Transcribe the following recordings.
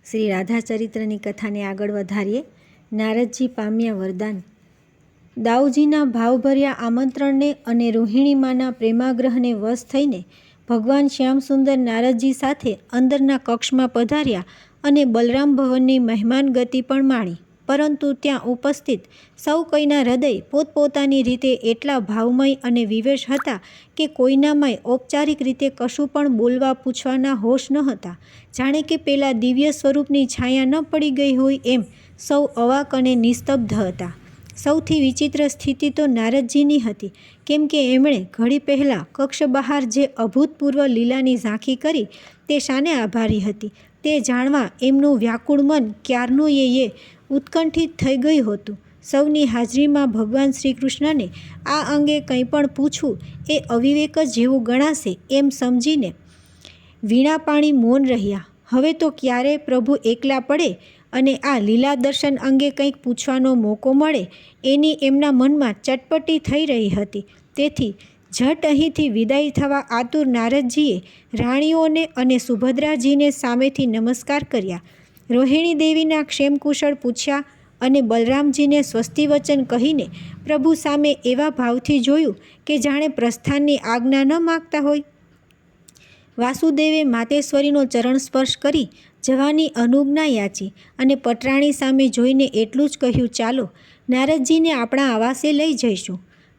શ્રી રાધાચરિત્રની કથાને આગળ વધારીએ. નારદજી પામ્યા વરદાન. દાઉજીના ભાવભર્યા આમંત્રણને અને રોહિણીમાના પ્રેમાગ્રહને વશ થઈને ભગવાન શ્યામસુંદર નારદજી સાથે અંદરના કક્ષમાં પધાર્યા અને બલરામ ભવનની મહેમાન ગતિ પણ માણી. પરંતુ ત્યાં ઉપસ્થિત સૌ કોઈના હૃદય પોતપોતાની રીતે એટલા ભાવમય અને વિવેશ હતા કે કોઈનામાંય ઔપચારિક રીતે કશું પણ બોલવા પૂછવાના હોશ ન હતા. જાણે કે પેલા દિવ્ય સ્વરૂપની છાયા ન પડી ગઈ હોય એમ સૌ અવાક અને નિસ્તબ્ધ હતા. સૌથી વિચિત્ર સ્થિતિ તો નારદજીની હતી, કેમ કે એમણે ઘડી પહેલાં કક્ષ બહાર જે અભૂતપૂર્વ લીલાની ઝાંખી કરી તે શાને આભારી હતી તે જાણવા એમનું વ્યાકુળ મન ક્યારનું એ ઉત્કંઠિત થઈ ગયું હતું. સૌની હાજરીમાં ભગવાન શ્રી કૃષ્ણને આ અંગે કંઈ પણ પૂછવું એ અવિવેક જ જેવું ગણાશે એમ સમજીને વીણાપાણી મૌન રહ્યા. હવે તો ક્યારે પ્રભુ એકલા પડે અને આ લીલા દર્શન અંગે કંઈક પૂછવાનો મોકો મળે એની એમના મનમાં ચટપટી થઈ રહી હતી. તેથી ઝટ અહીંથી વિદાય થવા આતુર નારદજીએ રાણીઓને અને સુભદ્રાજીને સામેથી નમસ્કાર કર્યા. રોહિણી દેવીના ક્ષેમકુશળ પૂછ્યા અને બલરામજીને સ્વસ્તિ વચન કહીને પ્રભુ સામે એવા ભાવથી જોયું કે જાણે પ્રસ્થાનની આજ્ઞા ન માગતા હોય. વાસુદેવે માતેશ્વરીનો ચરણ સ્પર્શ કરી જવાની અનુજ્ઞા યાચી અને પટરાણી સામે જોઈને એટલું જ કહ્યું, ચાલો નારદજીને આપણા આવાસે લઈ જઈશું.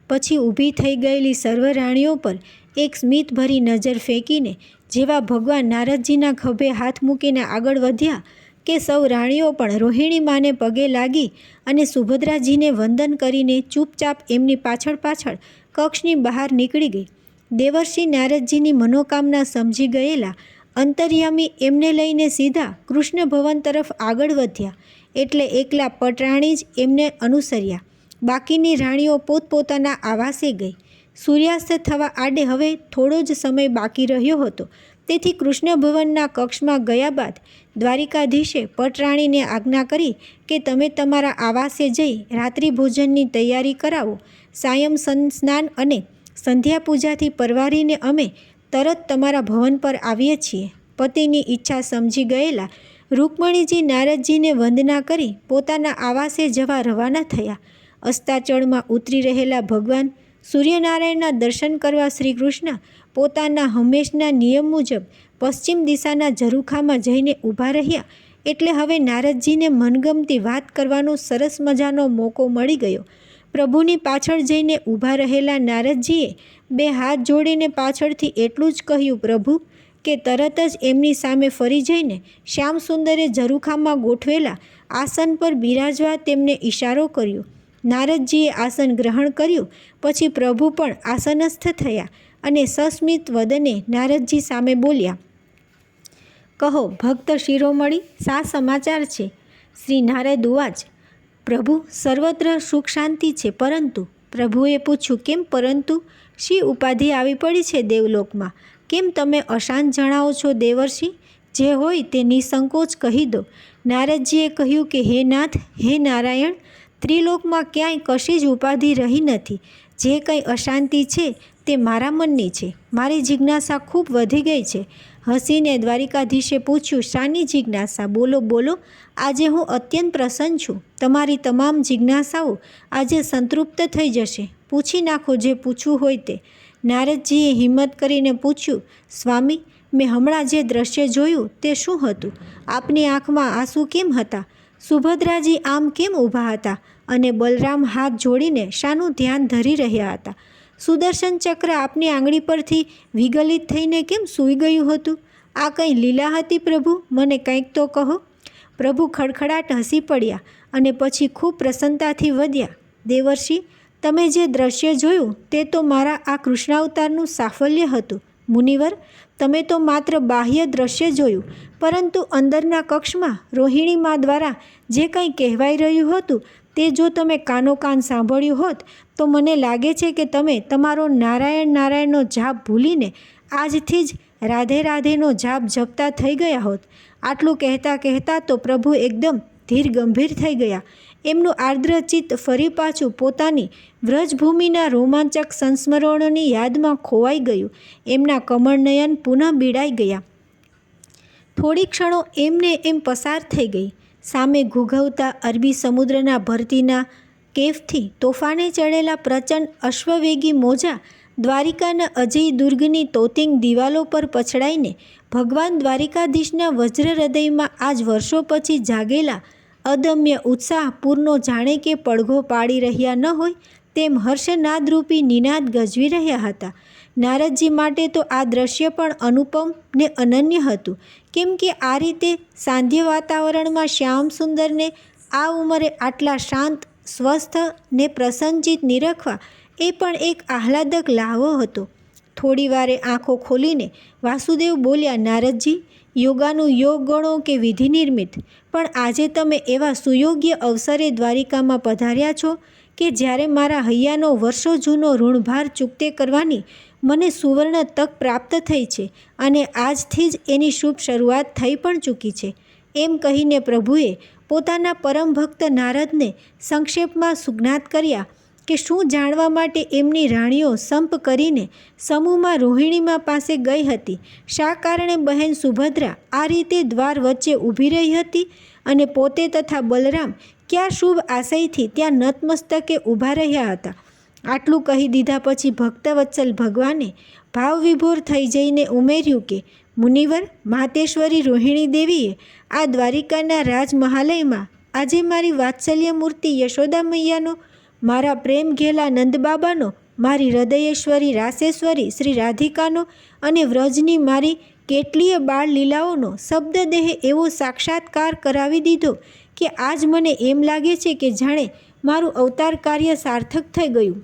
પછી ઊભી થઈ ગયેલી સર્વ રાણીઓ પર એક સ્મિતભરી નજર ફેંકીને જેવા ભગવાન નારદજીના ખભે હાથ મૂકીને આગળ વધ્યા કે સૌ રાણીઓ પણ રોહિણી માને પગે લાગી અને સુભદ્રાજીને વંદન કરીને ચૂપચાપ એમની પાછળ પાછળ કક્ષની બહાર નીકળી ગઈ. દેવર્ષિ નારદજીની મનોકામના સમજી ગયેલા અંતર્યામી એમને લઈને સીધા કૃષ્ણ ભવન તરફ આગળ વધ્યા. એટલે એકલા પટરાણી જ એમને અનુસર્યા. બાકીની રાણીઓ પોતપોતાના આવાસે ગઈ. સૂર્યાસ્ત થવા આડે હવે થોડો જ સમય બાકી રહ્યો હતો. તેથી કૃષ્ણ ભવનના કક્ષમાં ગયા બાદ દ્વારિકાધીશે પટરાણીને આજ્ઞા કરી કે તમે તમારા આવાસે જઈ રાત્રિ ભોજનની તૈયારી કરાવો. સાયં સ્નાન અને સંધ્યા પૂજાથી પરવારીને અમે તરત તમારા ભવન પર આવીએ છીએ. પતિની ઈચ્છા સમજી ગયેલા રૂકમણીજી નારદજીને વંદના કરી પોતાના આવાસે જવા રવાના થયા. અસ્તાચળમાં ઉતરી રહેલા ભગવાન સૂર્યનારાયણના દર્શન કરવા શ્રી કૃષ્ણ પોતાના હંમેશના નિયમ મુજબ પશ્ચિમ દિશાના ઝરૂખામાં જઈને ઊભા રહ્યા. એટલે હવે નારદજીને મનગમતી વાત કરવાનો સરસ મજાનો મોકો મળી ગયો. પ્રભુની પાછળ જઈને ઊભા રહેલા નારદજીએ બે હાથ જોડીને પાછળથી એટલું જ કહ્યું, પ્રભુ, કે તરત જ એમની સામે ફરી જઈને શ્યામસુંદરે ઝરૂખામાં ગોઠવેલા આસન પર બિરાજવા તેમને ઈશારો કર્યો. નારદજીએ આસન ગ્રહણ કર્યું. પછી પ્રભુ પણ આસનસ્થ થયા અને સસ્મિત વદને નારદજી સામે બોલ્યા, કહો ભક્ત શિરોમણી, શા સમાચાર છે? શ્રી નારદ ઉવાચ, પ્રભુ, સર્વત્ર સુખ શાંતિ છે. પરંતુ પ્રભુએ પૂછ્યું, કેમ પરંતુ? શી ઉપાધિ આવી પડી છે દેવલોકમાં? કેમ તમે અશાંત જણાવો છો દેવર્ષિ? જે હોય તે નિસંકોચ કહી દો. નારદજીએ કહ્યું કે હે નાથ, હે નારાયણ, ત્રિલોકમાં ક્યાંય કશી જ ઉપાધિ રહી નથી. જે કંઈ અશાંતિ છે તે મારા મનની છે. મારી જિજ્ઞાસા ખૂબ વધી ગઈ છે. હસીને દ્વારિકાધીશે પૂછ્યું, શાની જિજ્ઞાસા? બોલો બોલો, આજે હું અત્યંત પ્રસન્ન છું. તમારી તમામ જિજ્ઞાસાઓ આજે સંતૃપ્ત થઈ જશે. પૂછી નાખો જે પૂછવું હોય તે. નારદજીએ હિંમત કરીને પૂછ્યું, સ્વામી, મેં હમણાં જે દ્રશ્ય જોયું તે શું હતું? આપની આંખમાં આંસુ કેમ હતા? સુભદ્રાજી આમ કેમ ઊભા હતા અને બલરામ હાથ જોડીને શાનું ધ્યાન ધરી રહ્યા હતા? સુદર્શન ચક્ર આપની આંગળી પરથી વિગલિત થઈને કેમ સૂઈ ગયું હતું? આ કંઈ લીલા હતી પ્રભુ? મને કંઈક તો કહો. પ્રભુ ખડખડાટ હસી પડ્યા અને પછી ખૂબ પ્રસન્નતાથી વધ્યા, દેવર્ષિ, તમે જે દ્રશ્ય જોયું તે તો મારા આ કૃષ્ણાવતારનું સાફલ્ય હતું. મુનિવર, તમે તો માત્ર બાહ્ય દ્રશ્ય જોયું, પરંતુ અંદરના કક્ષમાં રોહિણી મા દ્વારા જે કંઈ કહેવાઈ રહ્યું હતું તે જો તમે કાનોકાન સાંભળ્યું હોત તો મને લાગે છે કે તમે તમારો નારાયણ નારાયણનો જાપ ભૂલીને આજથી જ રાધે રાધેનો જાપ જપતા થઈ ગયા હોત. આટલું કહેતાં કહેતાં તો પ્રભુ એકદમ ધીર ગંભીર થઈ ગયા. એમનું આર્દ્ર ચિત્ત ફરી પાછું પોતાની વ્રજભૂમિના રોમાંચક સંસ્મરણોની યાદમાં ખોવાઈ ગયું. એમના કમળનયન પુનઃ બીડાઈ ગયા. થોડી ક્ષણો એમને એમ પસાર થઈ ગઈ. સામે ઘૂઘવતા અરબી સમુદ્રના ભરતીના કેફથી તોફાને ચડેલા પ્રચંડ અશ્વવેગી મોજા દ્વારિકાના અજય દુર્ગની તોતિંગ દિવાલો પર પછડાઈને ભગવાન દ્વારિકાધીશના વજ્ર હૃદયમાં આજ વર્ષો પછી જાગેલા અદમ્ય ઉત્સાહ પૂર્ણો જાણે કે પડઘો પાડી રહ્યા ન હોય તેમ હર્ષનાદરૂપી નિનાદ ગજવી રહ્યા હતા. નારદજી માટે તો આ દ્રશ્ય પણ અનુપમ ને અનન્ય હતું, કેમ કે આ રીતે સાંધ્ય વાતાવરણમાં શ્યામ સુંદરને આ ઉંમરે આટલા શાંત, સ્વસ્થ ને પ્રસન્નચિત્ત નિરખવા એ પણ એક આહલાદક લહાવો હતો. થોડી વારે આંખો ખોલીને વાસુદેવ બોલ્યા, નારદજી, યોગાનું યોગ ગણો કે વિધિ નિર્મિત, પણ આજે તમે એવા સુયોગ્ય અવસરે દ્વારિકામાં પધાર્યા છો કે જ્યારે મારા હૈયાનો વર્ષો જૂનો ઋણભાર ચૂકતે કરવાની મને સુવર્ણ તક પ્રાપ્ત થઈ છે અને આજથી જ એની શુભ શરૂઆત થઈ પણ ચૂકી છે. એમ કહીને પ્રભુએ પોતાના પરમ ભક્ત નારદને સંક્ષેપમાં સુજ્ઞાત કર્યા કે શું જાણવા માટે એમની રાણીઓ સંપ કરીને સમૂહમાં રોહિણીમાં પાસે ગઈ હતી, શા કારણે બહેન સુભદ્રા આ રીતે દ્વાર વચ્ચે ઊભી રહી હતી અને પોતે તથા બલરામ ક્યાં શુભ આશયથી ત્યાં નતમસ્તકે ઊભા રહ્યા હતા. આટલું કહી દીધા પછી ભક્તવત્સલ ભગવાને ભાવવિભોર થઈ જઈને ઉમેર્યું કે મુનિવર, માતેશ્વરી રોહિણી દેવીએ આ દ્વારિકાના રાજમહાલયમાં આજે મારી વાત્સલ્ય મૂર્તિ યશોદા મૈયાનો, મારા પ્રેમ ઘેલા નંદબાબાનો, મારી હૃદયેશ્વરી રાસેશ્વરી શ્રી રાધિકાનો અને વ્રજની મારી કેટલીય બાળ લીલાઓનો શબ્દદેહે એવો સાક્ષાત્કાર કરાવી દીધો કે આજ મને એમ લાગે છે કે જાણે મારું અવતાર કાર્ય સાર્થક થઈ ગયું.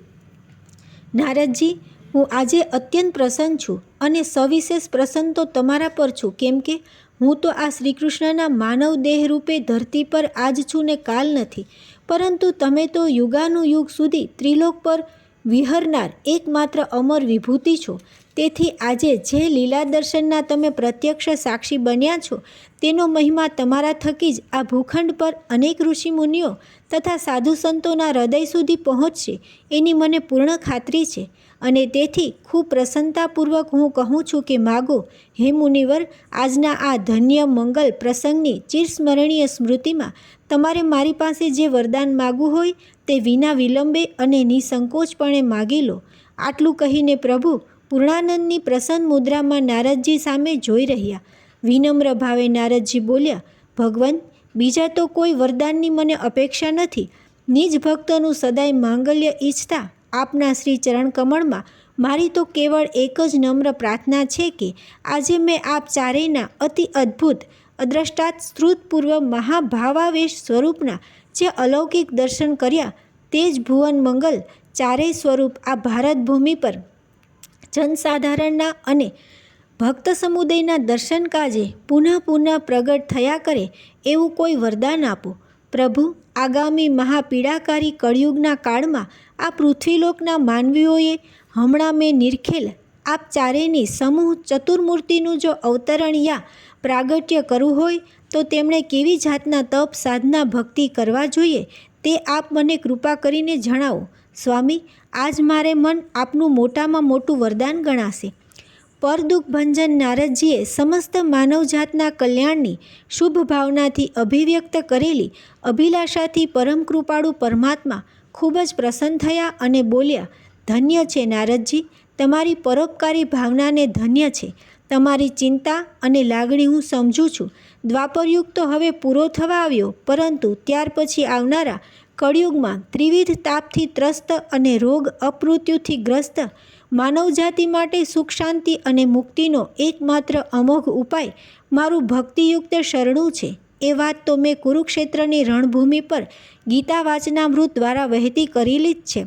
નારદજી, હું આજે અત્યંત પ્રસન્ન છું અને સવિશેષ પ્રસન્ન તો તમારા પર છું, કેમ કે હું તો આ શ્રીકૃષ્ણના માનવ દેહ રૂપે ધરતી પર આજ છું ને કાલ નથી, પરંતુ તમે તો યુગાનુયુગ સુધી ત્રિલોક પર વિહરનાર એકમાત્ર અમર વિભૂતિ છો. તેથી આજે જે લીલા દર્શનના તમે પ્રત્યક્ષ સાક્ષી બન્યા છો તેનો મહિમા તમારા થકી જ આ ભૂખંડ પર અનેક ઋષિમુનિઓ તથા સાધુ સંતોના હૃદય સુધી પહોંચશે એની મને પૂર્ણ ખાતરી છે. અને તેથી ખૂબ પ્રસન્નતાપૂર્વક હું કહું છું કે માગો હે મુનિવર, આજના આ ધન્ય મંગલ પ્રસંગની ચિરસ્મરણીય સ્મૃતિમાં તમારે મારી પાસે જે વરદાન માગવું હોય તે વિના વિલંબે અને નિસંકોચપણે માગી લો. આટલું કહીને પ્રભુ પૂર્ણાનંદની પ્રસન્ન મુદ્રામાં નારદજી સામે જોઈ રહ્યા. વિનમ્ર ભાવે નારદજી બોલ્યા, ભગવંત, બીજા તો કોઈ વરદાનની મને અપેક્ષા નથી. નિજ ભક્તનું સદાય માંગલ્ય ઈચ્છતા આપના શ્રી ચરણ કમળમાં મારી તો કેવળ એક જ નમ્ર પ્રાર્થના છે કે આજે મેં આપ ચારેયના અતિ અદ્ભુત અદ્રષ્ટાશ્રુતપૂર્વ મહાભાવાવેશ સ્વરૂપના જે અલૌકિક દર્શન કર્યા તે જ ભુવન મંગલ ચારેય સ્વરૂપ આ ભારત ભૂમિ પર જનસાધારણના અને ભક્ત સમુદાયના દર્શન કાજે પુનઃ પુનઃ પ્રગટ થયા કરે એવું કોઈ વરદાન આપો. પ્રભુ, આગામી મહાપીડાકારી કળિયુગના કાળમાં આ પૃથ્વીલોકના માનવીઓએ હમણાં મેં નિરખેલ આપ ચારેયની સમૂહ ચતુર્મૂર્તિનું જો અવતરણ યા પ્રાગટ્ય કરવું હોય તો તેમણે કેવી જાતના તપ, સાધના, ભક્તિ કરવા જોઈએ તે આપ મને કૃપા કરીને જણાવો. સ્વામી, આજ મારે મન આપનું મોટામાં મોટું વરદાન ગણાશે. પરદુઃખ ભંજન નારદજીએ સમસ્ત માનવજાતના કલ્યાણની શુભ ભાવનાથી અભિવ્યક્ત કરેલી અભિલાષાથી પરમ કૃપાળુ પરમાત્મા ખૂબ જ પ્રસન્ન થયા અને બોલ્યા, ધન્ય છે નારદજી, તમારી પરોપકારી ભાવનાને ધન્ય છે. તમારી ચિંતા અને લાગણી હું સમજું છું. દ્વાપરયુગ તો હવે પૂરો થવા આવ્યો, પરંતુ ત્યાર પછી આવનારા કળિયુગમાં ત્રિવિધ તાપથી ત્રસ્ત અને રોગ અપમૃત્યુથી ગ્રસ્ત માનવજાતિ માટે સુખ, શાંતિ અને મુક્તિનો એકમાત્ર અમોઘ ઉપાય મારું ભક્તિયુક્ત શરણું છે. એ વાત તો મેં કુરુક્ષેત્રની રણભૂમિ પર ગીતા વાચનામૃત દ્વારા વહેતી કરેલી જ છે,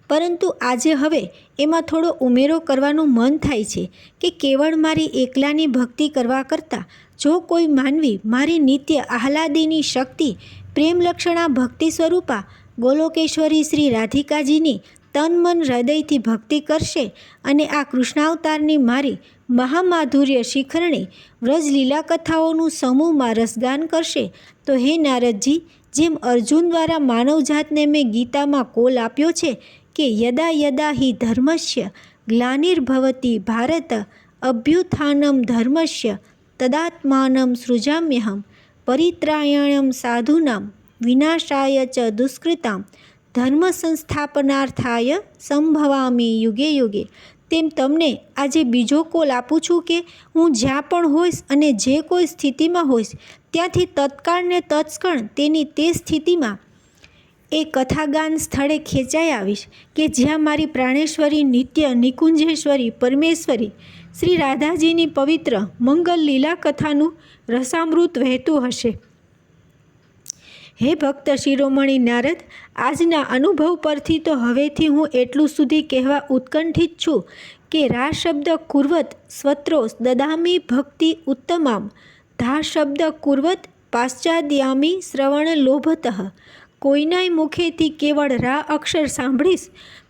પરંતુ આજે હવે એમાં થોડો ઉમેરો કરવાનું મન થાય છે કે કેવળ મારી એકલાની ભક્તિ કરવા કરતાં જો કોઈ માનવી મારી નિત્ય આહલાદિની શક્તિ પ્રેમલક્ષણા ભક્તિ સ્વરૂપા ગોલોકેશ્વરી શ્રી રાધિકાજીની તન મન હૃદયથી ભક્તિ કરશે અને આ કૃષ્ણાવતારની મારી મહામાધુર્ય શિખરણી વ્રજ લીલા કથાઓનું સમૂહમાં રસગાન કરશે તો હે નારદજી, જેમ અર્જુન દ્વારા માનવજાતને મેં ગીતામાં કોલ આપ્યો છે કે યદા યદા હિ ધર્મસ્ય ગ્લાનિર્ભવતી ભારત અભ્યુત્થાનમ ધર્મસ્ય તદાત્માનમ સૃજામ્યહમ પરિત્રાયણમ સાધુનામ વિનાશાય ચ દુષ્કૃતામ ધર્મ સંસ્થાપનાર્થાય સંભવામી યુગે યુગે. તેમ તમને આજે બીજો કોલ આપું છું કે હું જ્યાં પણ હોઈશ અને જે કોઈ સ્થિતિમાં હોઈશ ત્યાંથી તત્કાળ ને તત્ક્ષણ તેની તે સ્થિતિમાં એ કથાગાન સ્થળે ખેંચાઈ આવીશ કે જ્યાં મારી પ્રાણેશ્વરી નિત્ય નિકુંજેશ્વરી પરમેશ્વરી શ્રી રાધાજીની પવિત્ર મંગલ લીલા કથાનું રસામૃત વહેતું હશે. હે ભક્ત શિરોમણી નારદ, આજના અનુભવ પરથી તો હવેથી હું એટલું સુધી કહેવા ઉત્કંઠિત છું કે રા શબ્દ કુર્વત સ્વત્રો દદામી ભક્તિ ઉત્તમામ ધા શબ્દ કુર્વત પાશ્ચાદ્યામી શ્રવણ લોભતઃ. કોઈનાય મુખેથી કેવળ રા અક્ષર સાંભળીશ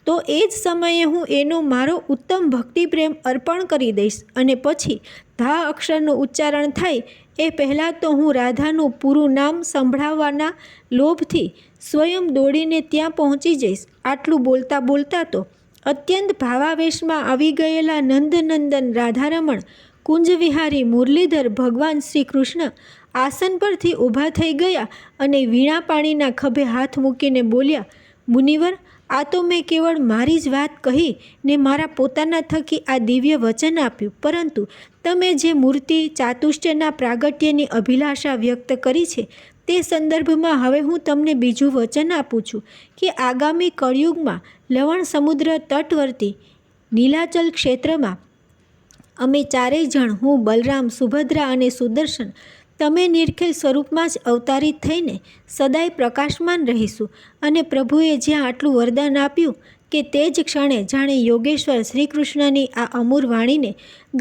તો એ જ સમયે હું એનો મારો ઉત્તમ ભક્તિ પ્રેમ અર્પણ કરી દઈશ અને પછી ધા અક્ષરનું ઉચ્ચારણ થાય એ પહેલાં તો હું રાધાનું પૂરું નામ સંભળાવવાના લોભથી સ્વયં દોડીને ત્યાં પહોંચી જઈશ. આટલું બોલતા બોલતા તો અત્યંત ભાવાવેશમાં આવી ગયેલા નંદનંદન રાધારમણ કુંજવિહારી મુરલીધર ભગવાન શ્રી કૃષ્ણ આસન પરથી ઊભા થઈ ગયા અને વીણા પાણીના ખભે હાથ મૂકીને બોલ્યા, મુનિવર, આ તો મેં કેવળ મારી જ વાત કહી ને મારા પોતાના થકી આ દિવ્ય વચન આપ્યું, પરંતુ તમે જે મૂર્તિ ચાતુષ્યના પ્રાગટ્યની અભિલાષા વ્યક્ત કરી છે તે સંદર્ભમાં હવે હું તમને બીજું વચન આપું છું કે આગામી કળયુગમાં લવણ સમુદ્ર તટવર્તી નીલાચલ ક્ષેત્રમાં અમે ચારેય જણ, હું, બલરામ, સુભદ્રા અને સુદર્શન, તમે નિરખેલ સ્વરૂપમાં જ અવતારિત થઈને સદાય પ્રકાશમાન રહીશું. અને પ્રભુએ જ્યાં આટલું વરદાન આપ્યું કે તે જ ક્ષણે જાણે યોગેશ્વર શ્રી કૃષ્ણની આ અમૂર વાણીને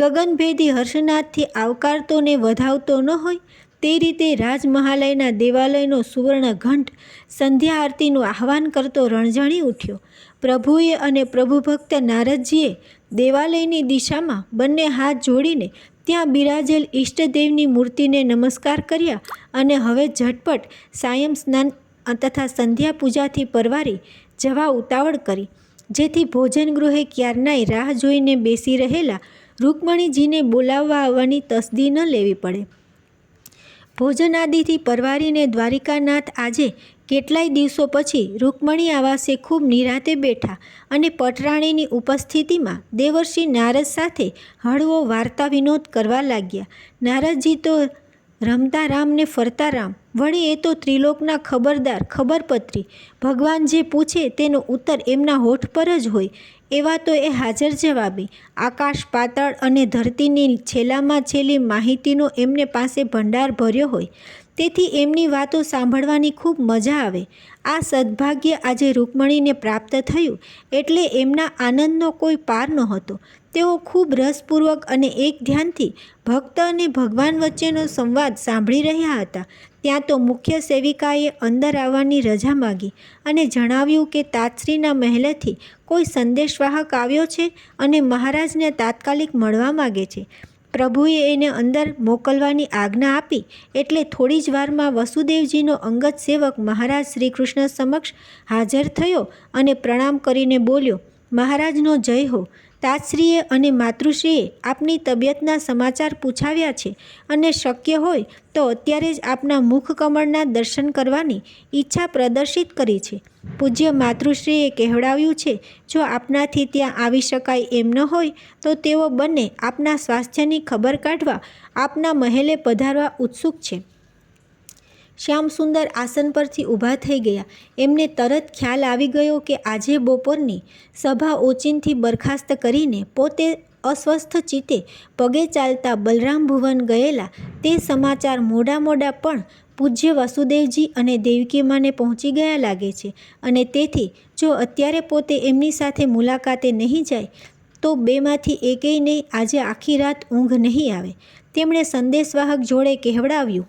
ગગનભેદી હર્ષનાથથી આવકારતો ને વધાવતો ન હોય તે રીતે રાજમહાલયના દેવાલયનો સુવર્ણ ઘંટ સંધ્યા આરતીનું આહ્વાન કરતો રણઝણી ઉઠ્યો. પ્રભુએ અને પ્રભુભક્ત નારદજીએ દેવાલયની દિશામાં બંને હાથ જોડીને ત્યાં બિરાજેલ ઈષ્ટદેવની મૂર્તિને નમસ્કાર કર્યા અને હવે ઝટપટ સાયં સ્નાન તથા સંધ્યા પૂજાથી પરવારી જવા ઉતાવળ કરી, જેથી ભોજન ગૃહે ક્યારનાય રાહ જોઈને બેસી રહેલા રૂકમણીજીને બોલાવવા આવવાની તસદી ન લેવી પડે. ભોજનાદિથી પરવારીને દ્વારિકાનાથ આજે કેટલાય દિવસો પછી રૂકમણી આવાસે ખૂબ નિરાતે બેઠા અને પટરાણીની ઉપસ્થિતિમાં દેવર્ષિ નારદ સાથે હળવો વાર્તા વિનોદ કરવા લાગ્યા. નારદજી તો રમતા રામ ને ફરતા રામ, વળી એ તો ત્રિલોકના ખબરદાર, ખબરપત્રી, ભગવાન જે પૂછે તેનો ઉત્તર એમના હોઠ પર જ હોય એવા તો એ હાજર જવાબી, આકાશ પાતાળ અને ધરતીની છેલ્લામાં છેલ્લી માહિતીનો એમને પાસે ભંડાર ભર્યો હોય, તેથી એમની વાતો સાંભળવાની ખૂબ મજા આવે. આ સદભાગ્ય આજે રૂકમણીને પ્રાપ્ત થયું એટલે એમના આનંદનો કોઈ પાર નહોતો. તેઓ ખૂબ રસપૂર્વક અને એક ધ્યાનથી ભક્ત અને ભગવાન વચ્ચેનો સંવાદ સાંભળી રહ્યા હતા. ત્યાં તો મુખ્ય સેવિકાએ અંદર આવવાની રજા માગી અને જણાવ્યું કે તાતશ્રીના મહેલેથી કોઈ સંદેશવાહક આવ્યો છે અને મહારાજને તાત્કાલિક મળવા માગે છે. પ્રભુએ એને અંદર મોકલવાની આજ્ઞા આપી એટલે થોડી જ વારમાં વસુદેવજીનો અંગત સેવક મહારાજ શ્રી કૃષ્ણ સમક્ષ હાજર થયો અને પ્રણામ કરીને બોલ્યો, મહારાજનો જય હો. તાતશ્રીએ અને માતૃશ્રીએ આપની તબિયતના સમાચાર પૂછાવ્યા છે અને શક્ય હોય તો અત્યારે જ આપના મુખકમળના દર્શન કરવાની ઈચ્છા પ્રદર્શિત કરી છે. પૂજ્ય માતૃશ્રીએ કહેવડાવ્યું છે જો આપનાથી ત્યાં આવી શકાય એમ ન હોય તો તેઓ બંને આપના સ્વાસ્થ્યની ખબર કાઢવા આપના મહેલે પધારવા ઉત્સુક છે. શ્યામસુંદર આસન પરથી ઊભા થઈ ગયા. એમને તરત ખ્યાલ આવી ગયો કે આજે બપોરની સભા ઓચિંતી બરખાસ્ત કરીને પોતે અસ્વસ્થ ચિત્તે પગે ચાલતા બલરામ ભુવન ગયેલા તે સમાચાર મોડા મોડા પણ પૂજ્ય વાસુદેવજી અને દેવકીમાને પહોંચી ગયા લાગે છે અને તેથી જો અત્યારે પોતે એમની સાથે મુલાકાતે નહીં જાય તો બેમાંથી એકેયને આજે આખી રાત ઊંઘ નહીં આવે. તેમણે સંદેશવાહક જોડે કહેવડાવ્યું,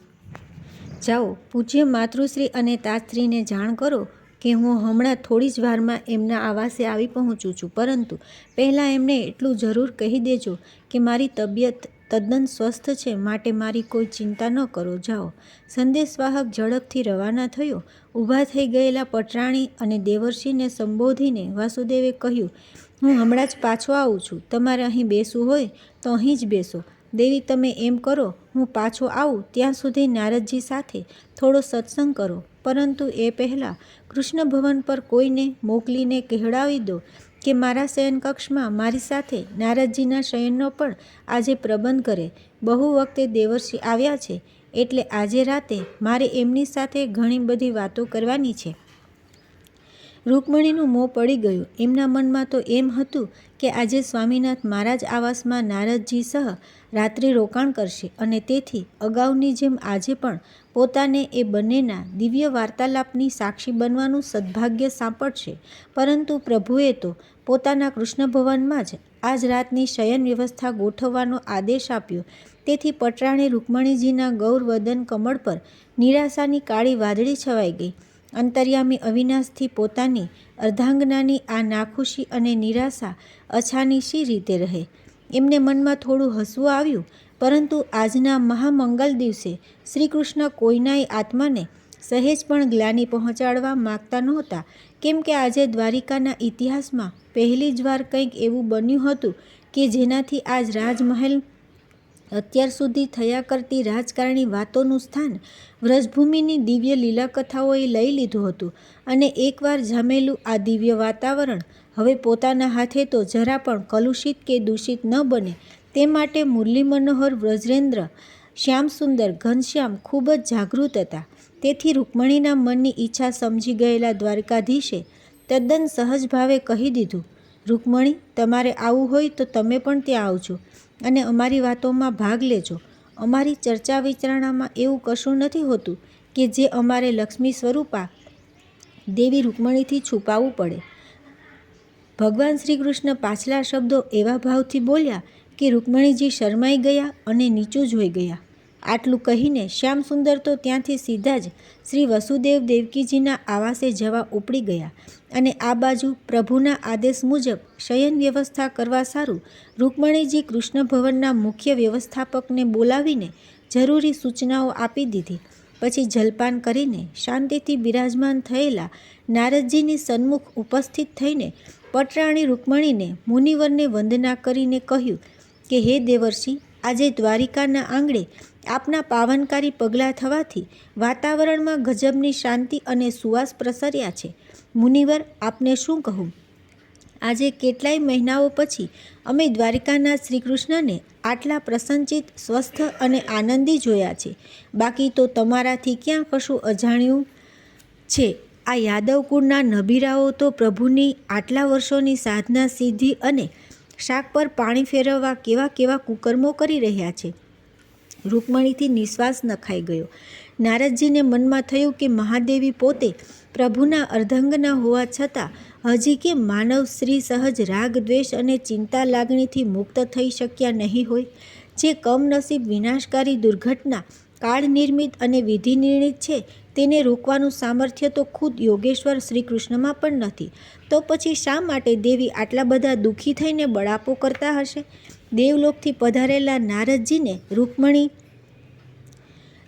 જાઓ પૂજ્ય માતૃશ્રી અને તાતશ્રીને જાણ કરો કે હું હમણાં થોડી જ વારમાં એમના આવાસે આવી પહોંચું છું, પરંતુ પહેલાં એમને એટલું જરૂર કહી દેજો કે મારી તબિયત તદ્દન સ્વસ્થ છે, માટે મારી કોઈ ચિંતા ન કરો. જાઓ. સંદેશવાહક ઝડપથી રવાના થયો. ઊભા થઈ ગયેલા પટરાણી અને દેવર્ષિને સંબોધીને વાસુદેવે કહ્યું, હું હમણાં જ પાછો આવું છું. તમારે અહીં બેસવું હોય તો અહીં જ બેસો. દેવી તમે એમ કરો, હું પાછો આવું ત્યાં સુધી નારદજી સાથે થોડો સત્સંગ કરો, પરંતુ એ પહેલાં કૃષ્ણ ભવન પર કોઈને મોકલીને કહેવડાવી દો કે મારા શયનકક્ષમાં મારી સાથે નારદજીના શયનનો પણ આજે પ્રબંધ કરે. બહુ વખતે દેવર્ષિ આવ્યા છે, એટલે આજે રાતે મારે એમની સાથે ઘણી બધી વાતો કરવાની છે. રૂકમણીનું મોં પડી ગયું. એમના મનમાં તો એમ હતું કે આજે સ્વામીનાથ મારા જ આવાસમાં નારદજી સહ રાત્રિ રોકાણ કરશે અને તેથી અગાઉની જેમ આજે પણ પોતાને એ બંનેના દિવ્ય વાર્તાલાપની સાક્ષી બનવાનું સદભાગ્ય સાંપડશે. પરંતુ પ્રભુએ તો પોતાના કૃષ્ણ ભવનમાં જ આજ રાતની શયન વ્યવસ્થા ગોઠવવાનો આદેશ આપ્યો. તેથી પટરાણી રૂકમણીજીના ગૌરવદન કમળ પર નિરાશાની કાળી વાદળી છવાઈ ગઈ. અંતર્યામી અવિનાશથી પોતાની અર્ધાંગનાની આ નાખુશી અને નિરાશા અછાની શી રીતે રહે? એમને મનમાં થોડું હસવું આવ્યું, પરંતુ આજના મહામંગલ દિવસે શ્રીકૃષ્ણ કોઈનાય આત્માને સહેજ પણ ગ્લાનિ પહોંચાડવા માગતા નહોતા, કેમ કે આજે દ્વારિકાના ઇતિહાસમાં પહેલી જ વાર કંઈક એવું બન્યું હતું કે જેનાથી આજ રાજમહેલ અત્યાર સુધી થયા કરતી રાજકારણી વાતોનું સ્થાન વ્રજભૂમિની દિવ્ય લીલાકથાઓએ લઈ લીધું હતું. અને એકવાર જામેલું આ દિવ્ય વાતાવરણ હવે પોતાના હાથે તો જરા પણ કલુષિત કે દૂષિત ન બને તે માટે મુરલી મનોહર વ્રજેન્દ્ર શ્યામસુંદર ઘનશ્યામ ખૂબ જ જાગૃત હતા. તેથી રૂકમણીના મનની ઈચ્છા સમજી ગયેલા દ્વારકાધીશે તદ્દન સહજ ભાવે કહી દીધું, રૂકમણી, તમારે આવવું હોય તો તમે પણ ત્યાં આવજો અને અમારી વાતોમાં ભાગ લેજો. અમારી ચર્ચા વિચારણામાં એવું કશું નથી હોતું કે જે અમારે લક્ષ્મી સ્વરૂપા દેવી રૂકમણીથી છુપાવવું પડે. ભગવાન શ્રી કૃષ્ણ પાછલા શબ્દો એવા ભાવથી બોલ્યા કે રૂકમણીજી શરમાઈ ગયા અને નીચું જોઈ ગયા. આટલું કહીને શ્યામસુંદર તો ત્યાંથી સીધા જ શ્રી વસુદેવ દેવકીજીના આવાસે જવા ઉપડી ગયા અને આ બાજુ પ્રભુના આદેશ મુજબ શયન વ્યવસ્થા કરવા સારું રૂકમણીજી કૃષ્ણ ભવનના મુખ્ય વ્યવસ્થાપકને બોલાવીને જરૂરી સૂચનાઓ આપી દીધી. પછી જલપાન કરીને શાંતિથી બિરાજમાન થયેલા નારદજીની સન્મુખ ઉપસ્થિત થઈને પટરાણી રૂકમણીને મુનિવરને વંદના કરીને કહ્યું કે હે દેવર્ષિ, આજે દ્વારિકાના આંગણે આપના પાવનકારી પગલાં થવાથી વાતાવરણમાં ગજબની શાંતિ અને સુવાસ પ્રસર્યા છે. મુનિવર, આપને શું કહું? આજે કેટલાય મહિનાઓ પછી અમે દ્વારિકાના શ્રીકૃષ્ણને આટલા પ્રસન્નચિત, સ્વસ્થ અને આનંદી જોયા છે. બાકી તો તમારાથી ક્યાં કશું અજાણ્યું છે. આ યાદવ કુળના નબીરાઓ તો પ્રભુની આટલા વર્ષોની સાધના સિદ્ધિ અને શાક પર પાણી ફેરવવા કેવા કેવા કુકર્મો કરી રહ્યા છે. રૂકમણીથી નિશ્વાસ નખાઈ ગયો. નારદજીને મનમાં થયું કે મહાદેવી પોતે પ્રભુના અર્ધંગના હોવા છતાં હજી કે માનવ શ્રી સહજ રાગ, દ્વેષ અને ચિંતા લાગણીથી મુક્ત થઈ શક્યા નહીં હોય. જે કમનસીબ વિનાશકારી દુર્ઘટના કાળ નિર્મિત અને વિધિ નિર્ણિત છે તેને રોકવાનું સામર્થ્ય તો ખુદ યોગેશ્વર શ્રી કૃષ્ણમાં પણ નથી. તો પછી શા માટે દેવી આટલા બધા દુઃખી થઈને બળાપો કરતા હશે? દેવલોકથી પધારેલા નારદજીને રૂકમણી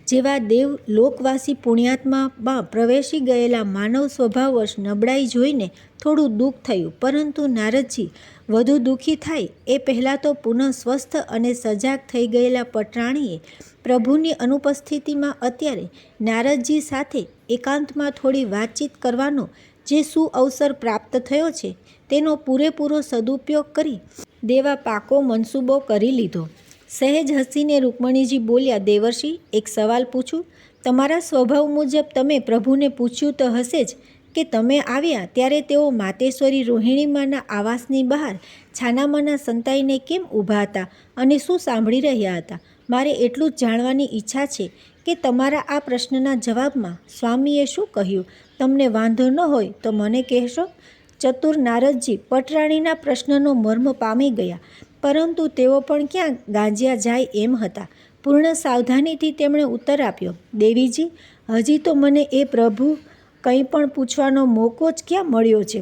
જેવા દેવલોકવાસી પુણ્યાત્મામાં પ્રવેશી ગયેલા માનવ સ્વભાવવશ નબળાઈ જોઈને થોડું દુઃખ થયું. પરંતુ નારદજી વધુ દુઃખી થાય એ પહેલાં તો પુનઃ સ્વસ્થ અને સજાગ થઈ ગયેલા પટરાણીએ પ્રભુની અનુપસ્થિતિમાં અત્યારે નારદજી સાથે એકાંતમાં થોડી વાતચીત કરવાનો જે સુઅવસર પ્રાપ્ત થયો છે તેનો પૂરેપૂરો સદુપયોગ કરી દેવા પાકો મનસૂબો કરી લીધો. સહેજ હસીને રૂકમણીજી બોલ્યા, દેવર્ષિ, એક સવાલ પૂછું? તમારા સ્વભાવ મુજબ તમે પ્રભુને પૂછ્યું તો હશે જ કે તમે આવ્યા ત્યારે તેઓ માતેશ્વરી રોહિણીમાના આવાસની બહાર છાનામાના સંતાઈને કેમ ઊભા હતા અને શું સાંભળી રહ્યા હતા? મારે એટલું જ જાણવાની ઈચ્છા છે કે તમારા આ પ્રશ્નના જવાબમાં સ્વામીએ શું કહ્યું? તમને વાંધો ન હોય તો મને કહેશો? ચતુર નારદજી પટરાણીના પ્રશ્નનો મર્મ પામી ગયા, પરંતુ તેઓ પણ ક્યાં ગાંજ્યા જાય એમ હતા. પૂર્ણ સાવધાનીથી તેમણે ઉત્તર આપ્યો, દેવીજી, હજી તો મને એ પ્રભુ કંઈ પણ પૂછવાનો મોકો જ ક્યાં મળ્યો છે.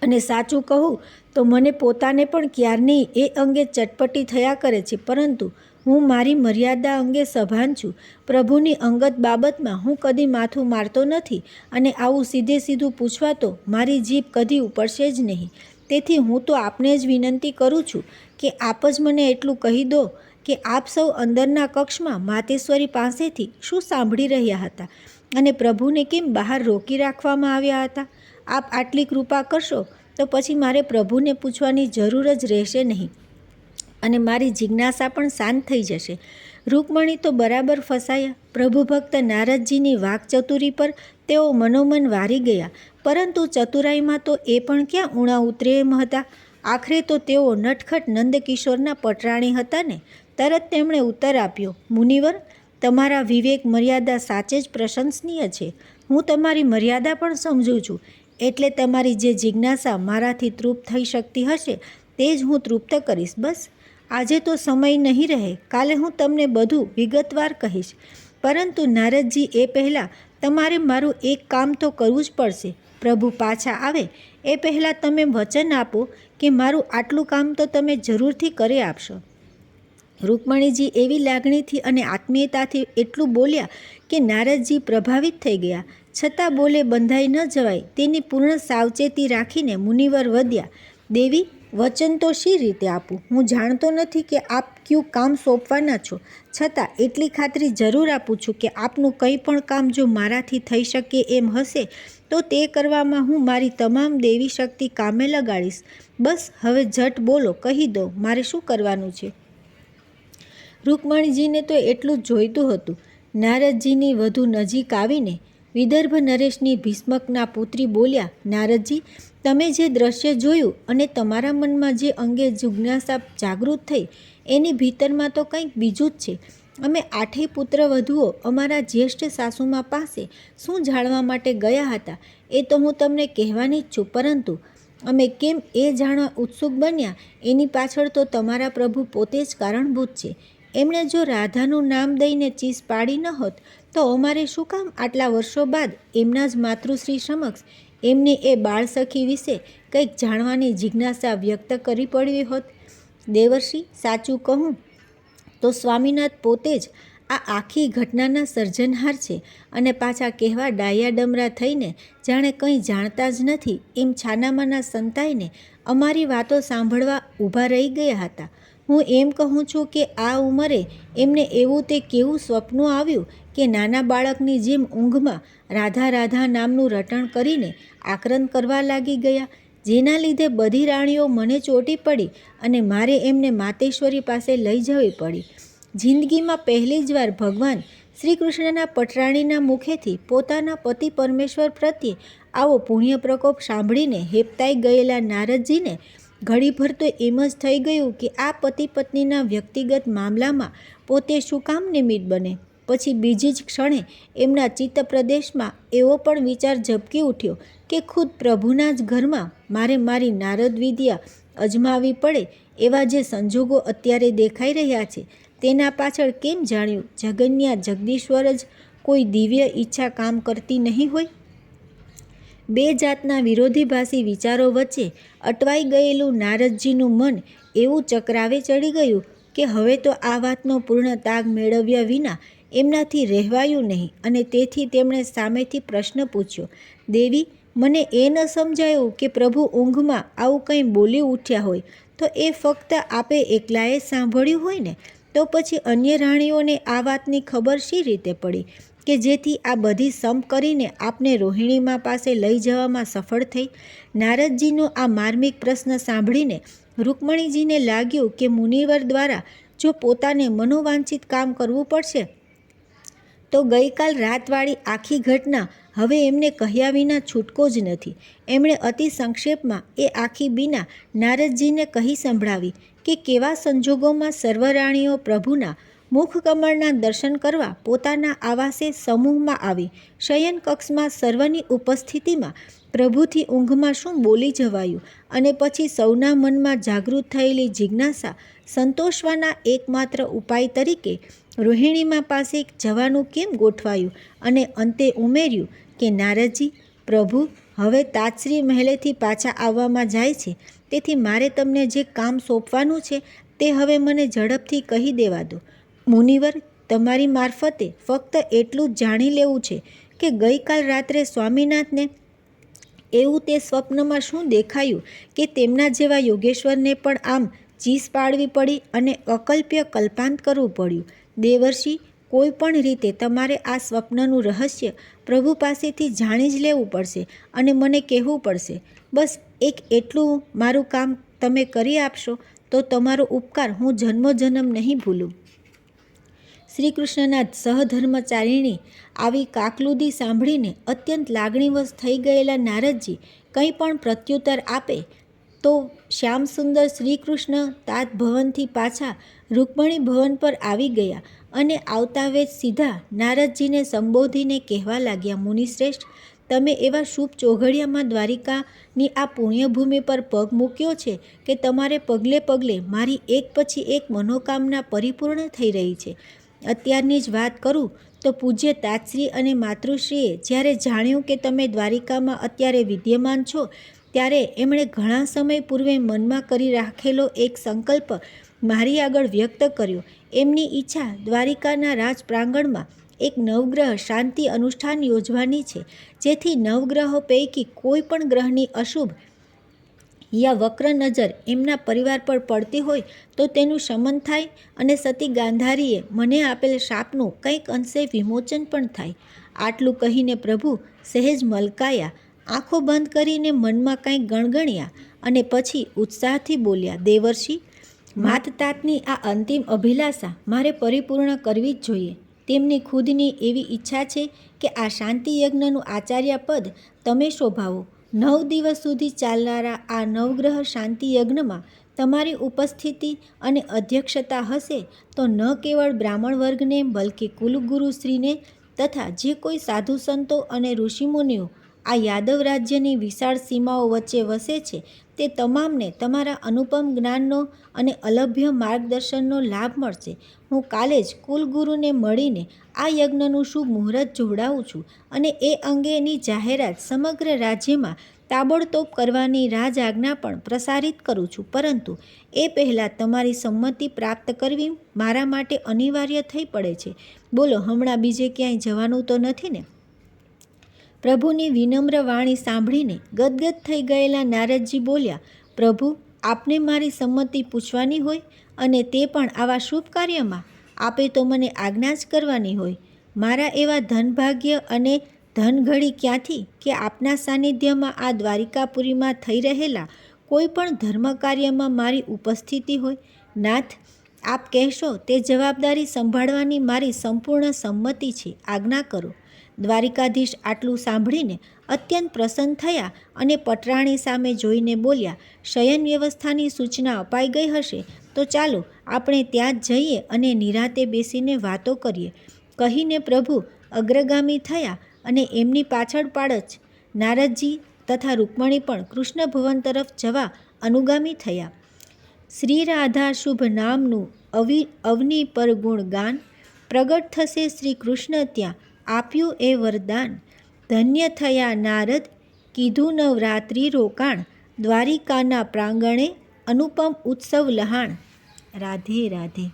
અને સાચું કહું તો મને પોતાને પણ ક્યારની એ અંગે ચટપટી થયા કરે છે, પરંતુ હું મારી મર્યાદા અંગે સભાન છું. પ્રભુની અંગત બાબતમાં હું કદી માથું મારતો નથી અને આવું સીધે સીધું પૂછવા તો મારી જીભ કદી ઉપડશે જ નહીં. તેથી હું તો આપને જ વિનંતી કરું છું કે આપ જ મને એટલું કહી દો કે કે આપ સૌ અંદરના કક્ષમાં માતેશ્વરી પાસેથી શું સાંભળી રહ્યા હતા અને પ્રભુને કેમ બહાર રોકી રાખવામાં આવ્યા હતા? આપ આટલી કૃપા કરશો તો પછી મારે પ્રભુને પૂછવાની જરૂર જ રહેશે નહીં અને મારી જિજ્ઞાસા પણ શાંત થઈ જશે. રૂકમણી તો બરાબર ફસાયા. પ્રભુ ભક્ત નારદજીની વાકચતુરી પર તેઓ મનોમન વારી ગયા, પરંતુ ચતુરાઈમાં તો એ પણ ક્યાં ઊણા ઉતરે એમ હતા. આખરે તો તેઓ નટખટ નંદકિશોરના પટરાણી હતા ને. તરત તેમણે ઉત્તર આપ્યો, મુનિવર, તમારા વિવેક મર્યાદા સાચે જ પ્રશંસનીય છે. હું તમારી મર્યાદા પણ સમજું છું. એટલે તમારી જે જિજ્ઞાસા મારાથી તૃપ્ત થઈ શકતી હશે તે જ હું તૃપ્ત કરીશ. બસ આજે તો સમય નહીં રહે, કાલે હું તમને બધું વિગતવાર કહીશ. પરંતુ નારદજી, એ પહેલાં તમારે મારું એક કામ તો કરવું જ પડશે. પ્રભુ પાછા આવે એ પહેલાં તમે વચન આપો કે મારું આટલું કામ તો તમે જરૂરથી કરી આપશો. રૂકમણીજી એવી લાગણીથી અને આત્મીયતાથી એટલું બોલ્યા કે નારદજી પ્રભાવિત થઈ ગયા. છતાં બોલે બંધાઈ ન જવાય તેની પૂર્ણ સાવચેતી રાખીને મુનિવર વધ્યા. દેવી, વચન તો શી રીતે આપું? હું જાણતો નથી કે આપ કયું કામ સોંપવાના છો, છતાં એટલી ખાતરી જરૂર આપું છું કે આપનું કંઈ પણ કામ જો મારાથી થઈ શકે એમ હશે તો તે કરવામાં હું મારી તમામ દેવી શક્તિ કામે લગાડીશ. બસ હવે ઝટ બોલો, કહી દો મારે શું કરવાનું છે. રૂકમણીજીને તો એટલું જ જોઈતું હતું. નારદજીની વધુ નજીક આવીને વિદર્ભ નરેશની ભીષ્મકના પુત્રી બોલ્યા, નારદજી, તમે જે દ્રશ્ય જોયું અને તમારા મનમાં જે અંગે જિજ્ઞાસા જાગૃત થઈ એની ભીતરમાં તો કંઈક બીજું જ છે. અમે 8 પુત્ર વધુઓ અમારા જ્યેષ્ઠ સાસુમા પાસે શું જાણવા માટે ગયા હતા એ તો હું તમને કહેવાની જ છું, પરંતુ અમે કેમ એ જાણવા ઉત્સુક બન્યા એની પાછળ તો તમારા પ્રભુ પોતે જ કારણભૂત છે. એમણે જો રાધાનું નામ દઈને ચીસ પાડી ન હોત તો અમારે શું કામ આટલા વર્ષો બાદ એમના જ માતૃશ્રી સમક્ષ એમની એ બાળસખી વિશે કંઈક જાણવાની જિજ્ઞાસા વ્યક્ત કરી પડવી હોત. દેવર્ષિ, સાચું કહું તો સ્વામીનાથ પોતે જ આ આખી ઘટનાના સર્જનહાર છે અને પાછા કહેવા ડાયા ડમરા થઈને જાણે કંઈ જાણતા જ નથી એમ છાનામાના સંતાઈને અમારી વાતો સાંભળવા ઊભા રહી ગયા હતા. હું એમ કહું છું કે આ ઉંમરે એમને એવું તે કેવું સ્વપ્ન આવ્યું કે નાના બાળકની જેમ ઊંઘમાં રાધા રાધા નામનું રટણ કરીને આક્રંદ કરવા લાગી ગયા, જેના લીધે બધી રાણીઓ મને ચોંટી પડી અને મારે એમને માતેશ્વરી પાસે લઈ જવી પડી. જિંદગીમાં પહેલી જ વાર ભગવાન શ્રી કૃષ્ણના પટરાણીના મુખેથી પોતાના પતિ પરમેશ્વર પ્રત્યે આવો પુણ્ય પ્રકોપ સાંભળીને હેપતાઈ ગયેલા નારદજીને ઘડીભર તો એમ જ થઈ ગયું કે આ પતિ પત્નીના વ્યક્તિગત મામલામાં પોતે શું કામ નિમિત્ત બને. પછી બીજી જ ક્ષણે એમના ચિત્ત પ્રદેશમાં એવો પણ વિચાર ઝબકી ઉઠ્યો કે ખુદ પ્રભુના જ ઘરમાં મારે મારી નારદ વિદ્યા અજમાવી પડે એવા જે સંજોગો અત્યારે દેખાઈ રહ્યા છે તેના પાછળ કેમ જાણ્યું જગન્યા જગદીશ્વર જ કોઈ દિવ્ય ઈચ્છા કામ કરતી નહીં હોય. બે જાતના વિરોધીભાસી વિચારો વચ્ચે અટવાઈ ગયેલું નારદજીનું મન એવું ચક્રાવે ચડી ગયું કે હવે તો આ વાતનો પૂર્ણ તાગ મેળવ્યા વિના એમનાથી રહેવાયું નહીં અને તેથી તેમણે સામેથી પ્રશ્ન પૂછ્યો, દેવી, મને એ ન સમજાયું કે પ્રભુ ઊંઘમાં આવું કંઈ બોલી ઉઠ્યા હોય તો એ ફક્ત આપે એકલાએ સાંભળ્યું હોય ને, તો પછી અન્ય રાણીઓને આ વાતની ખબર શી રીતે પડી કે જેથી આ બધી સમ કરીને આપને રોહિણીમાં પાસે લઈ જવામાં સફળ થઈ. નારદજીનો આ માર્મિક પ્રશ્ન સાંભળીને રૂકમણીજીને લાગ્યું કે મુનિવર દ્વારા જો પોતાને મનોવાંછિત કામ કરવું પડશે તો ગઈકાલ રાતવાળી આખી ઘટના હવે એમને કહ્યા વિના છૂટકો જ નથી. એમણે અતિ સંક્ષેપમાં એ આખી બીના નારદજીને કહી સંભળાવી કે કેવા સંજોગોમાં સર્વરાણીઓ પ્રભુના મુખકમળના દર્શન કરવા પોતાના આવાસે સમૂહમાં આવી શયન કક્ષમાં સર્વની ઉપસ્થિતિમાં પ્રભુથી ઊંઘમાં શું બોલી જવાયું અને પછી સૌના મનમાં જાગૃત થયેલી જિજ્ઞાસા સંતોષવાના એકમાત્ર ઉપાય તરીકે રોહિણીમાં પાસે જવાનું કેમ ગોઠવાયું અને અંતે ઉમેર્યું કે નારદજી, પ્રભુ હવે તાજશ્રી મહેલેથી પાછા આવવામાં જાય છે, તેથી મારે તમને જે કામ સોંપવાનું છે તે હવે મને ઝડપથી કહી દેવા દો. મુનિવર, તમારી મારફતે ફક્ત એટલું જ જાણી લેવું છે કે ગઈકાલ રાત્રે સ્વામીનાથને એવું તે સ્વપ્નમાં શું દેખાયું કે તેમના જેવા યોગેશ્વરને પણ આમ ચીસ પાડવી પડી અને અકલ્પ્ય કલ્પાંત કરવું પડ્યું. દેવર્ષિ, કોઈ પણ રીતે તમારે આ સ્વપ્નનું રહસ્ય પ્રભુ પાસેથી જાણી જ લેવું પડશે અને મને કહેવું પડશે. બસ એક એટલું મારું કામ તમે કરી આપશો તો તમારો ઉપકાર હું જન્મોજન્મ નહીં ભૂલું. શ્રી કૃષ્ણના સહધર્મચારીણી આવી કાકલુદી સાંભળીને અત્યંત લાગણીવશ થઈ ગયેલા નારદજી કંઈ પણ પ્રત્યુત્તર આપે તો શ્યામસુંદર શ્રીકૃષ્ણ તાત ભવનથી પાછા રૂકમણી ભવન પર આવી ગયા અને આવતા વેત સીધા નારદજીને સંબોધીને કહેવા લાગ્યા, મુનિશ્રેષ્ઠ, તમે એવા શુભ ચોઘડિયામાં દ્વારિકાની આ પુણ્યભૂમિ પર પગ મૂક્યો છે કે તમારે પગલે પગલે મારી એક પછી એક મનોકામના પરિપૂર્ણ થઈ રહી છે. અત્યારની જ વાત કરું તો પૂજ્ય તાતશ્રી અને માતૃશ્રીએ જ્યારે જાણ્યું કે તમે દ્વારિકામાં અત્યારે વિદ્યમાન છો ત્યારે એમણે ઘણા સમય પૂર્વે મનમાં કરી રાખેલો એક સંકલ્પ મારી આગળ વ્યક્ત કર્યો. એમની ઈચ્છા દ્વારિકાના રાજ પ્રાંગણમાં એક નવગ્રહ શાંતિ અનુષ્ઠાન યોજવાની છે, જેથી નવગ્રહો પૈકી કોઈ પણ ગ્રહની અશુભ યા વક્ર નજર એમના પરિવાર પર પડતી હોય તો તેનું શમન થાય અને સતી ગાંધારીએ મને આપેલ શાપનું કંઈક અંશે વિમોચન પણ થાય. આટલું કહીને પ્રભુ સહેજ મલકાયા, આંખો બંધ કરીને મનમાં કંઈક ગણગણ્યા અને પછી ઉત્સાહથી બોલ્યા, દેવર્ષિ, માતતાતની આ અંતિમ અભિલાષા મારે પરિપૂર્ણ કરવી જ જોઈએ. તેમની ખુદની એવી ઈચ્છા છે કે આ શાંતિ યજ્ઞનું આચાર્ય પદ તમે શોભાવો. 9 દિવસ સુધી ચાલનારા આ નવગ્રહ શાંતિ યજ્ઞમાં તમારી ઉપસ્થિતિ અને અધ્યક્ષતા હશે તો ન કેવળ બ્રાહ્મણ વર્ગને બલકે કુલગુરુશ્રીને તથા જે કોઈ સાધુ સંતો અને ઋષિમુનિઓ આ યાદવ રાજ્યની વિશાળ સીમાઓ વચ્ચે વસે છે તે તમામને તમારા અનુપમ જ્ઞાનનો અને અલભ્ય માર્ગદર્શનનો લાભ મળશે. હું કાલે જ કુલગુરુને મળીને આ યજ્ઞનું શુભ મુહૂર્ત જોડાવું છું અને એ અંગેની જાહેરાત સમગ્ર રાજ્યમાં તાબડતોબ કરવાની રાજઆજ્ઞા પણ પ્રસારિત કરું છું. પરંતુ એ પહેલાં તમારી સંમતિ પ્રાપ્ત કરવી મારા માટે અનિવાર્ય થઈ પડે છે. બોલો, હમણાં બીજે ક્યાંય જવાનું તો નથી ને? પ્રભુની વિનમ્ર વાણી સાંભળીને ગદગદ થઈ ગયેલા નારદજી બોલ્યા, પ્રભુ, આપને મારી સંમતિ પૂછવાની હોય અને તે પણ આવા શુભ કાર્યમાં? આપે તો મને આજ્ઞા જ કરવાની હોય. મારા એવા ધનભાગ્ય અને ધનઘડી ક્યાંથી કે આપના સાનિધ્યમાં આ દ્વારિકાપુરીમાં થઈ રહેલા કોઈ પણ ધર્મ કાર્યમાં મારી ઉપસ્થિતિ હોય? નાથ, આપ કહેશો તે જવાબદારી સંભાળવાની મારી સંપૂર્ણ સંમતિ છે. આજ્ઞા કરો. દ્વારિકાધીશ આટલું સાંભળીને અત્યંત પ્રસન્ન થયા અને પટરાણી સામે જોઈને બોલ્યા, શયન વ્યવસ્થાની સૂચના અપાઈ ગઈ હશે તો ચાલો આપણે ત્યાં જ જઈએ અને નિરાંતે બેસીને વાતો કરીએ. કહીને પ્રભુ અગ્રગામી થયા અને એમની પાછળ જ નારદજી તથા રૂકમણી પણ કૃષ્ણ ભવન તરફ જવા અનુગામી થયા. શ્રી રાધા શુભ નામનું અવની પર ગુણગાન, પ્રગટ થશે શ્રી કૃષ્ણ ત્યાં, આપ્યું એ વરદાન. ધન્ય થયા નારદ, કીધું નવરાત્રિ રોકાણ, દ્વારિકાના પ્રાંગણે અનુપમ ઉત્સવ લહાણ. રાધે રાધે.